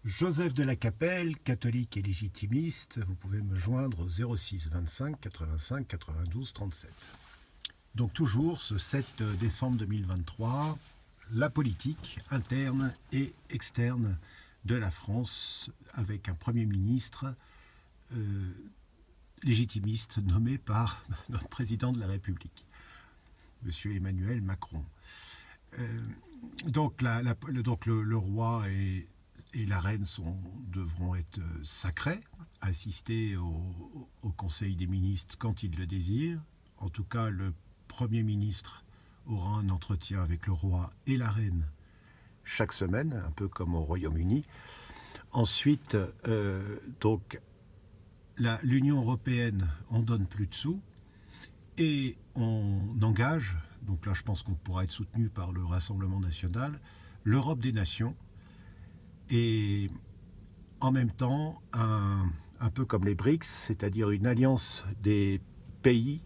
Joseph de la Capelle, catholique et légitimiste, vous pouvez me joindre au 06 25 85 92 37. Donc toujours ce 7 décembre 2023, la politique interne et externe de la France avec un Premier ministre légitimiste nommé par notre président de la République, M. Emmanuel Macron. Donc le roi et la reine devront être sacrés, assister au Conseil des ministres quand ils le désirent. En tout cas, le Premier ministre aura un entretien avec le roi et la reine chaque semaine, un peu comme au Royaume-Uni. Ensuite, l'Union européenne en donne plus de sous et on engage, donc là je pense qu'on pourra être soutenu par le Rassemblement national, l'Europe des nations, et en même temps un peu comme les BRICS, c'est-à-dire une alliance des pays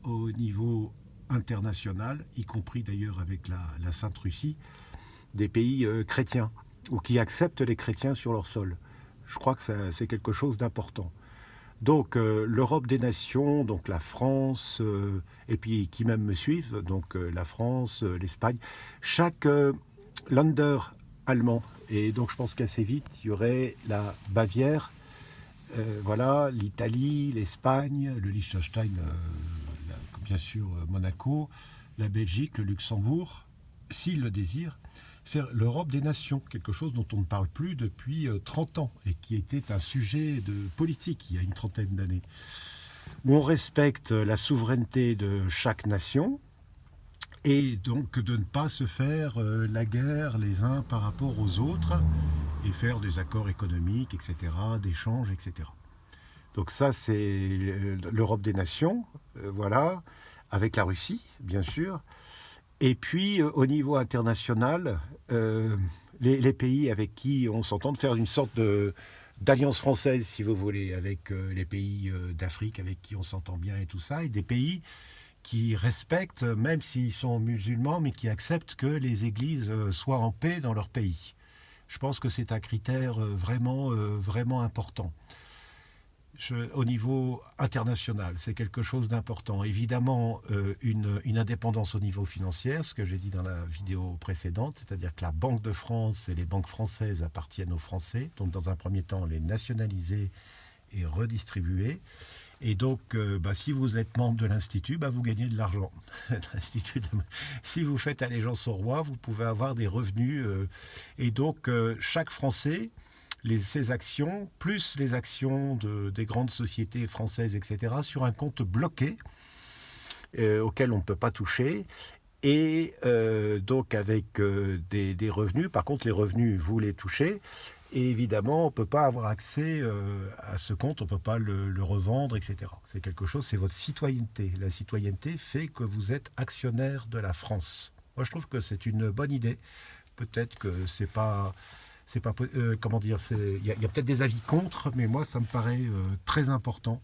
au niveau international, y compris d'ailleurs avec la Sainte Russie, des pays chrétiens, ou qui acceptent les chrétiens sur leur sol. Je crois que c'est quelque chose d'important. Donc l'Europe des nations, donc la France, et puis qui même me suivent, donc la France, l'Espagne, chaque Länder allemand. Et donc je pense qu'assez vite, il y aurait la Bavière, voilà, l'Italie, l'Espagne, le Liechtenstein, bien sûr Monaco, la Belgique, le Luxembourg, s'ils le désirent, faire l'Europe des nations, quelque chose dont on ne parle plus depuis 30 ans et qui était un sujet de politique il y a une trentaine d'années, où on respecte la souveraineté de chaque nation et donc de ne pas se faire la guerre les uns par rapport aux autres et faire des accords économiques, etc., d'échanges, etc. Donc ça, c'est l'Europe des nations, voilà, avec la Russie, bien sûr. Et puis, au niveau international, les pays avec qui on s'entend, de faire une sorte d'alliance française, si vous voulez, avec les pays d'Afrique avec qui on s'entend bien et tout ça, et des pays qui respectent, même s'ils sont musulmans, mais qui acceptent que les églises soient en paix dans leur pays. Je pense que c'est un critère vraiment important. Au niveau international, c'est quelque chose d'important. Évidemment, une indépendance au niveau financier, ce que j'ai dit dans la vidéo précédente, c'est-à-dire que la Banque de France et les banques françaises appartiennent aux Français, donc dans un premier temps les nationaliser et redistribuer. Et donc, si vous êtes membre de l'Institut, vous gagnez de l'argent. Si vous faites allégeance au roi, vous pouvez avoir des revenus. Et donc, chaque Français, ses actions, plus les actions des grandes sociétés françaises, etc., sur un compte bloqué, auquel on ne peut pas toucher. Et donc, avec des revenus, par contre, les revenus, vous les touchez. Et évidemment, on ne peut pas avoir accès à ce compte, on ne peut pas le revendre, etc. C'est quelque chose, c'est votre citoyenneté. La citoyenneté fait que vous êtes actionnaire de la France. Moi, je trouve que c'est une bonne idée. Peut-être que c'est pas comment dire, il y a peut-être des avis contre, mais moi, ça me paraît très important.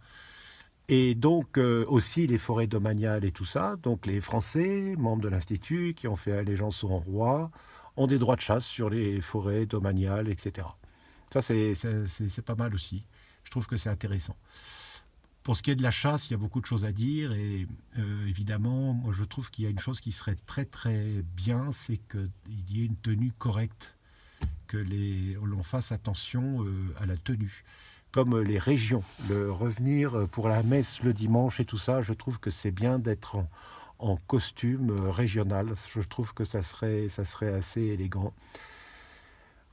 Et donc aussi les forêts domaniales et tout ça. Donc les Français, membres de l'Institut, qui ont fait allégeance au roi, ont des droits de chasse sur les forêts domaniales, etc. Ça, c'est pas mal aussi. Je trouve que c'est intéressant. Pour ce qui est de la chasse, il y a beaucoup de choses à dire. Et évidemment, moi, je trouve qu'il y a une chose qui serait très très bien, c'est qu'il y ait une tenue correcte, que l'on fasse attention à la tenue. Comme les régions, le revenir pour la messe le dimanche et tout ça, je trouve que c'est bien d'être en costume régional. Je trouve que ça serait assez élégant.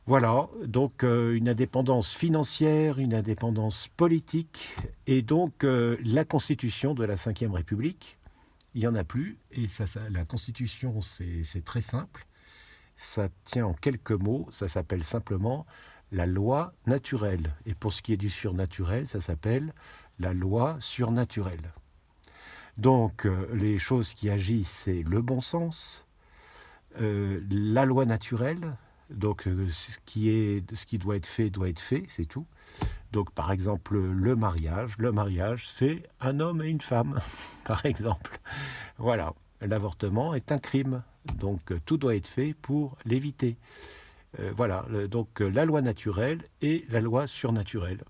Voilà, donc une indépendance financière, une indépendance politique, et donc la constitution de la Ve République, il n'y en a plus, et la constitution, c'est très simple, ça tient en quelques mots, ça s'appelle simplement la loi naturelle. Et pour ce qui est du surnaturel, ça s'appelle la loi surnaturelle. Donc, les choses qui agissent, c'est le bon sens, la loi naturelle, donc ce qui doit être fait, c'est tout. Donc, par exemple, le mariage, c'est un homme et une femme, par exemple. Voilà, l'avortement est un crime, donc tout doit être fait pour l'éviter. Voilà, donc la loi naturelle et la loi surnaturelle.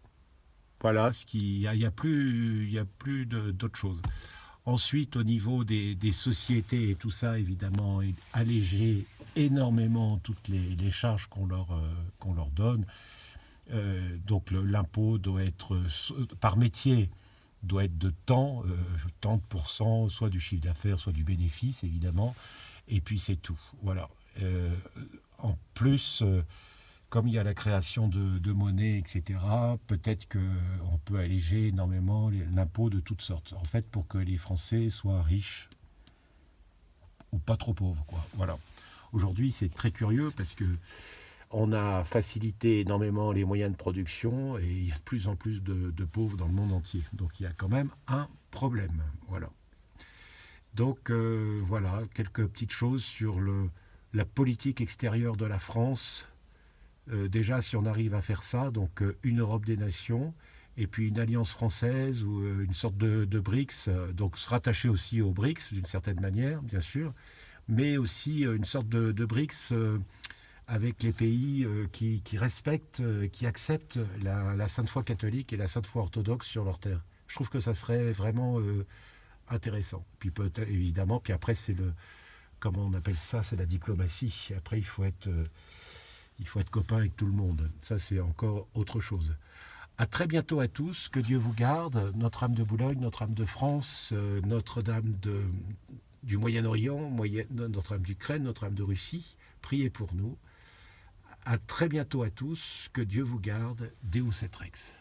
Voilà, il y a plus, d'autre chose. Ensuite, au niveau des sociétés et tout ça, évidemment, alléger énormément toutes les charges qu'on leur donne. Donc l'impôt doit être, par métier, doit être de tant de pourcents, soit du chiffre d'affaires, soit du bénéfice, évidemment. Et puis c'est tout. Voilà. En plus, comme il y a la création de monnaie, etc., peut-être qu'on peut alléger énormément l'impôt de toutes sortes. En fait, pour que les Français soient riches ou pas trop pauvres, quoi. Voilà. Aujourd'hui, c'est très curieux parce que on a facilité énormément les moyens de production et il y a de plus en plus de pauvres dans le monde entier. Donc il y a quand même un problème. Voilà. Donc voilà, quelques petites choses sur la politique extérieure de la France. Déjà, si on arrive à faire ça, donc une Europe des nations, et puis une alliance française ou une sorte de BRICS, donc se rattacher aussi aux BRICS d'une certaine manière, bien sûr, mais aussi une sorte de BRICS avec les pays qui respectent, qui acceptent la Sainte Foi catholique et la Sainte Foi orthodoxe sur leur terre. Je trouve que ça serait vraiment intéressant. Puis peut-être évidemment, puis après c'est comment on appelle ça, c'est la diplomatie. Après il faut être copain avec tout le monde. Ça c'est encore autre chose. À très bientôt à tous, que Dieu vous garde, Notre-Dame de Boulogne, Notre-Dame de France, Notre-Dame du Moyen-Orient, Notre-Dame d'Ukraine, Notre-Dame de Russie. Priez pour nous. À très bientôt à tous, que Dieu vous garde, Deus et Rex.